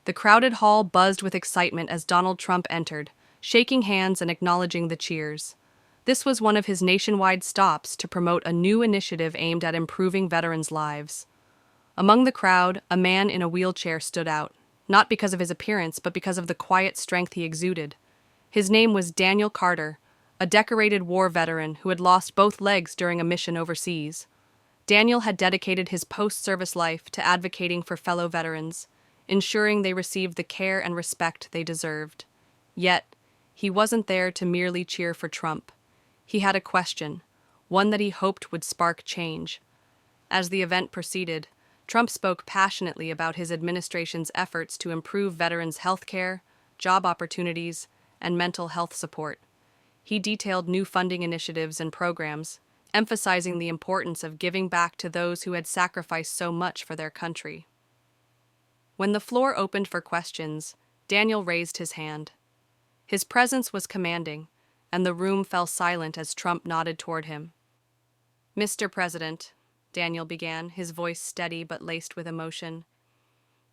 The crowded hall buzzed with excitement as Donald Trump entered, shaking hands and acknowledging the cheers. This was one of his nationwide stops to promote a new initiative aimed at improving veterans' lives. Among the crowd, a man in a wheelchair stood out, not because of his appearance, but because of the quiet strength he exuded. His name was Daniel Carter, a decorated war veteran who had lost both legs during a mission overseas. Daniel had dedicated his post-service life to advocating for fellow veterans, ensuring they received the care and respect they deserved. Yet, he wasn't there to merely cheer for Trump. He had a question, one that he hoped would spark change. As the event proceeded, Trump spoke passionately about his administration's efforts to improve veterans' health care, job opportunities, and mental health support. He detailed new funding initiatives and programs, emphasizing the importance of giving back to those who had sacrificed so much for their country. When the floor opened for questions, Daniel raised his hand. His presence was commanding, and the room fell silent as Trump nodded toward him. "Mr. President," Daniel began, his voice steady but laced with emotion,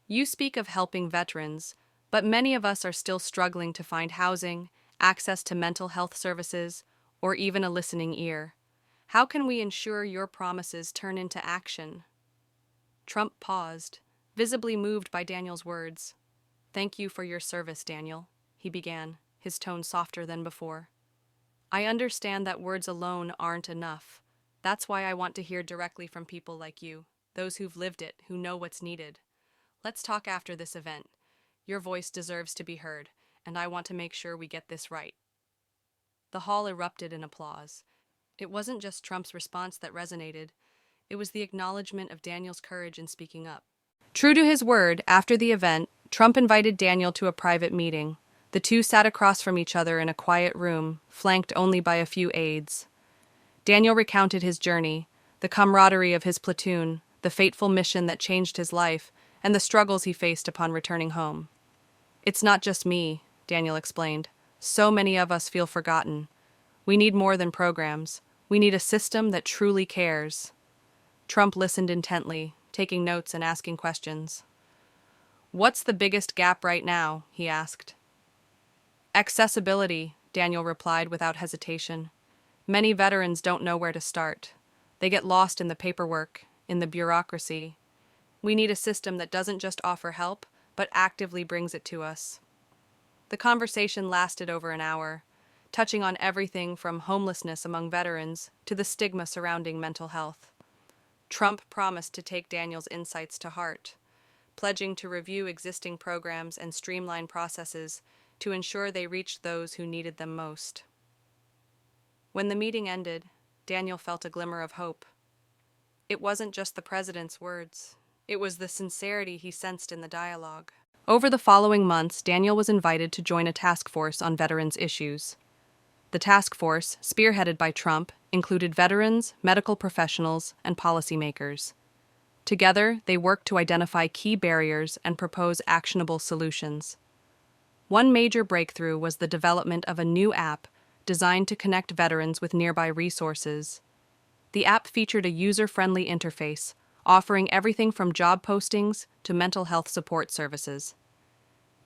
"you speak of helping veterans, but many of us are still struggling to find housing, access to mental health services, or even a listening ear. How can we ensure your promises turn into action?" Trump paused, visibly moved by Daniel's words. "Thank you for your service, Daniel," he began, his tone softer than before. "I understand that words alone aren't enough. That's why I want to hear directly from people like you, those who've lived it, who know what's needed. Let's talk after this event. Your voice deserves to be heard, and I want to make sure we get this right." The hall erupted in applause. It wasn't just Trump's response that resonated, it was the acknowledgement of Daniel's courage in speaking up. True to his word, after the event, Trump invited Daniel to a private meeting. The two sat across from each other in a quiet room, flanked only by a few aides. Daniel recounted his journey, the camaraderie of his platoon, the fateful mission that changed his life, and the struggles he faced upon returning home. "It's not just me," Daniel explained. "So many of us feel forgotten. We need more than programs. We need a system that truly cares." Trump listened intently, taking notes and asking questions. "What's the biggest gap right now?" he asked. "Accessibility," Daniel replied without hesitation. "Many veterans don't know where to start. They get lost in the paperwork, in the bureaucracy. We need a system that doesn't just offer help, but actively brings it to us." The conversation lasted over an hour, touching on everything from homelessness among veterans to the stigma surrounding mental health. Trump promised to take Daniel's insights to heart, pledging to review existing programs and streamline processes to ensure they reached those who needed them most. When the meeting ended, Daniel felt a glimmer of hope. It wasn't just the president's words. It was the sincerity he sensed in the dialogue. Over the following months, Daniel was invited to join a task force on veterans' issues. The task force, spearheaded by Trump, included veterans, medical professionals, and policymakers. Together, they worked to identify key barriers and propose actionable solutions. One major breakthrough was the development of a new app designed to connect veterans with nearby resources. The app featured a user-friendly interface, offering everything from job postings to mental health support services.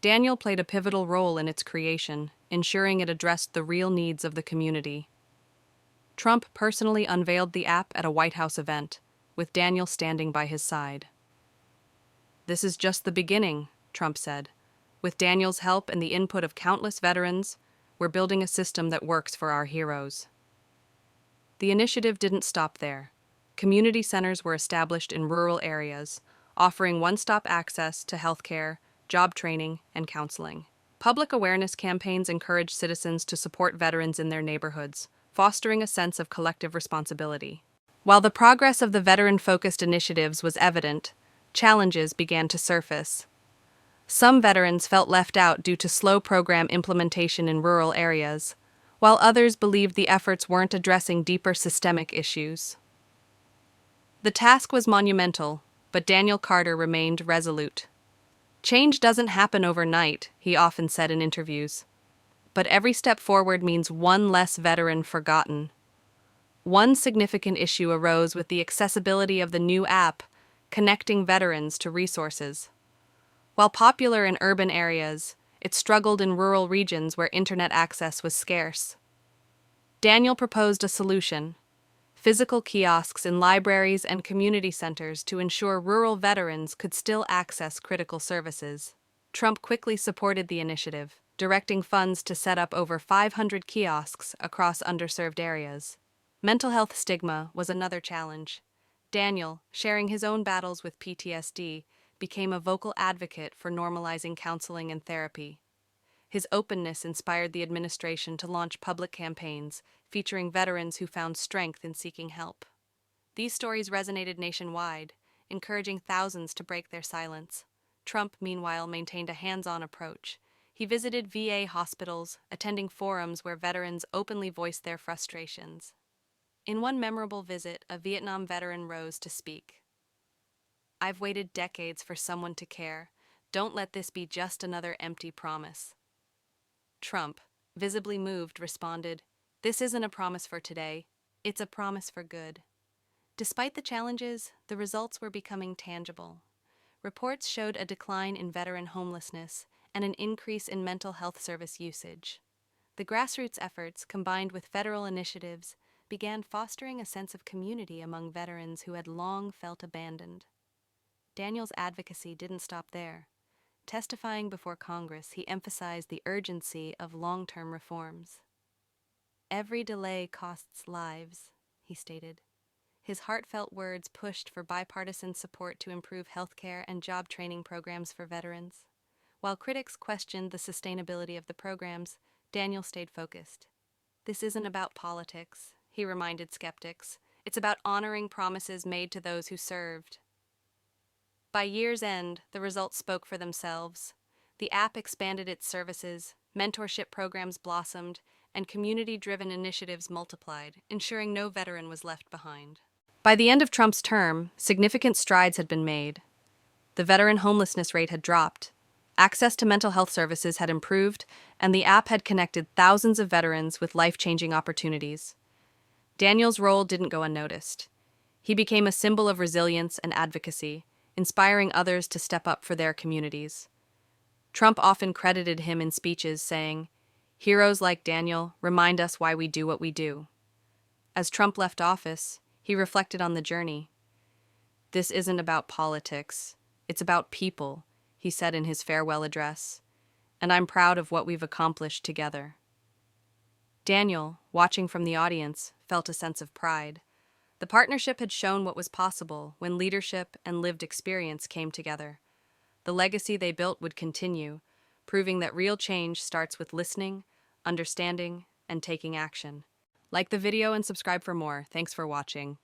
Daniel played a pivotal role in its creation, ensuring it addressed the real needs of the community. Trump personally unveiled the app at a White House event, with Daniel standing by his side. "This is just the beginning," Trump said. "With Daniel's help and the input of countless veterans, we're building a system that works for our heroes." The initiative didn't stop there. Community centers were established in rural areas, offering one-stop access to healthcare, job training, and counseling. Public awareness campaigns encouraged citizens to support veterans in their neighborhoods, fostering a sense of collective responsibility. While the progress of the veteran-focused initiatives was evident, challenges began to surface. Some veterans felt left out due to slow program implementation in rural areas, while others believed the efforts weren't addressing deeper systemic issues. The task was monumental, but Daniel Carter remained resolute. "Change doesn't happen overnight," he often said in interviews. "But every step forward means one less veteran forgotten." One significant issue arose with the accessibility of the new app, connecting veterans to resources. While popular in urban areas, it struggled in rural regions where internet access was scarce. Daniel proposed a solution: physical kiosks in libraries and community centers to ensure rural veterans could still access critical services. Trump quickly supported the initiative, directing funds to set up over 500 kiosks across underserved areas. Mental health stigma was another challenge. Daniel, sharing his own battles with PTSD, became a vocal advocate for normalizing counseling and therapy. His openness inspired the administration to launch public campaigns featuring veterans who found strength in seeking help. These stories resonated nationwide, encouraging thousands to break their silence. Trump, meanwhile, maintained a hands-on approach. He visited VA hospitals, attending forums where veterans openly voiced their frustrations. In one memorable visit, a Vietnam veteran rose to speak. "I've waited decades for someone to care. Don't let this be just another empty promise." Trump, visibly moved, responded, "This isn't a promise for today, it's a promise for good." Despite the challenges, the results were becoming tangible. Reports showed a decline in veteran homelessness and an increase in mental health service usage. The grassroots efforts, combined with federal initiatives, began fostering a sense of community among veterans who had long felt abandoned. Daniel's advocacy didn't stop there. Testifying before Congress, he emphasized the urgency of long-term reforms. "Every delay costs lives," he stated. His heartfelt words pushed for bipartisan support to improve healthcare and job training programs for veterans. While critics questioned the sustainability of the programs, Daniel stayed focused. "This isn't about politics," he reminded skeptics. "It's about honoring promises made to those who served." By year's end, the results spoke for themselves. The app expanded its services, mentorship programs blossomed, and community-driven initiatives multiplied, ensuring no veteran was left behind. By the end of Trump's term, significant strides had been made. The veteran homelessness rate had dropped, access to mental health services had improved, and the app had connected thousands of veterans with life-changing opportunities. Daniel's role didn't go unnoticed. He became a symbol of resilience and advocacy, inspiring others to step up for their communities. Trump often credited him in speeches, saying, "Heroes like Daniel remind us why we do what we do." As Trump left office, he reflected on the journey. "This isn't about politics, it's about people," he said in his farewell address, "and I'm proud of what we've accomplished together." Daniel, watching from the audience, felt a sense of pride. The partnership had shown what was possible when leadership and lived experience came together. The legacy they built would continue, proving that real change starts with listening, understanding, and taking action. Like the video and subscribe for more. Thanks for watching.